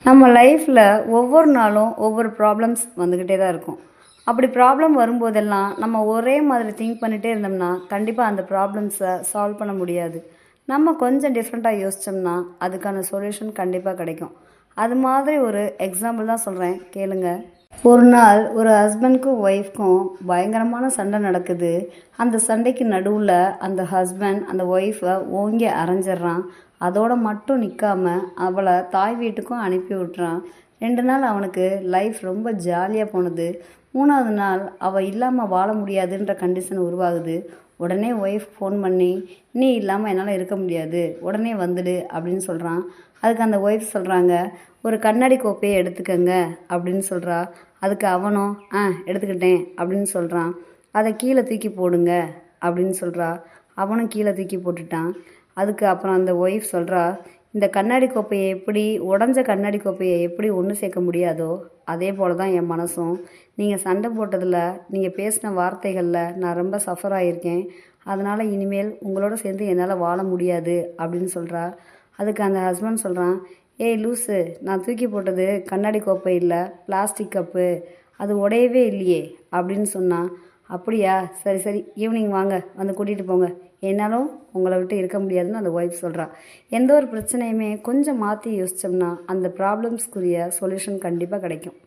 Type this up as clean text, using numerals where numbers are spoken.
நம்ம லைஃப்பில் ஒவ்வொரு நாளும் ஒவ்வொரு ப்ராப்ளம்ஸ் வந்துக்கிட்டே தான் இருக்கும். அப்படி ப்ராப்ளம் வரும்போதெல்லாம் நம்ம ஒரே மாதிரி திங்க் பண்ணிகிட்டே இருந்தோம்னா கண்டிப்பாக அந்த ப்ராப்ளம்ஸை சால்வ் பண்ண முடியாது. நம்ம கொஞ்சம் டிஃப்ரெண்ட்டாக யோசித்தோம்னா அதுக்கான சொல்யூஷன் கண்டிப்பாக கிடைக்கும். அது மாதிரி ஒரு எக்ஸாம்பிள் தான் சொல்கிறேன், கேளுங்க. ஒரு நாள் ஒரு ஹஸ்பண்ட்க்கும் ஒய்ஃப்க்கும் பயங்கரமான சண்டை நடக்குது. அந்த சண்டைக்கு நடுவில் அந்த ஹஸ்பண்ட் அந்த ஒய்ஃபை ஓங்கி அரைஞ்சிட்றான். அதோட மட்டும் நிற்காம அவளை தாய் வீட்டுக்கும் அனுப்பி விட்டுறான். 2 நாள் அவனுக்கு லைஃப் ரொம்ப ஜாலியாக போனது. 3வது நாள் அவள் இல்லாமல் வாழ முடியாதுன்ற கண்டிஷன் உருவாகுது. உடனே ஒய்ஃப் ஃபோன் பண்ணி, நீ இல்லாமல் என்னால் இருக்க முடியாது, உடனே வந்துடு அப்படின்னு சொல்கிறான். அதுக்கு அந்த ஒய்ஃப் சொல்கிறாங்க, ஒரு கண்ணாடி கோப்பையை எடுத்துக்கங்க அப்படின்னு சொல்கிறா. அதுக்கு அவனும் எடுத்துக்கிட்டேன் அப்படின்னு சொல்கிறான். அதை கீழே தூக்கி போடுங்க அப்படின்னு சொல்கிறா. அவனும் கீழே தூக்கி போட்டுட்டான். அதுக்கு அப்புறம் அந்த ஒய்ஃப் சொல்கிறா, இந்த கண்ணாடி கோப்பையை எப்படி உடஞ்ச கண்ணாடி கோப்பையை எப்படி ஒன்று சேர்க்க முடியாதோ அதே போல தான் என் மனசும். நீங்கள் சண்டை போட்டதில், நீங்கள் பேசின வார்த்தைகளில் நான் ரொம்ப சஃபர் ஆகியிருக்கேன். அதனால் இனிமேல் உங்களோட சேர்ந்து என்னால் வாழ முடியாது அப்படின்னு சொல்கிறா. அதுக்கு அந்த ஹஸ்பண்ட் சொல்கிறான், ஏய் லூஸு, நான் தூக்கி போட்டது கண்ணாடி கோப்பை இல்லை, பிளாஸ்டிக் கப்பு, அது உடையவே இல்லையே அப்படின்னு சொன்னான். அப்படியா, சரி சரி, ஈவினிங் வாங்க, வந்து கூட்டிகிட்டு போங்க, என்னாலும் உங்களை விட்டு இருக்க முடியாதுன்னு அந்த ஒய்ஃப் சொல்கிறா. எந்த ஒரு பிரச்சனையுமே கொஞ்சம் மாற்றி யோசித்தோம்னா அந்த ப்ராப்ளம்ஸ்க்குரிய சொல்யூஷன் கண்டிப்பாக கிடைக்கும்.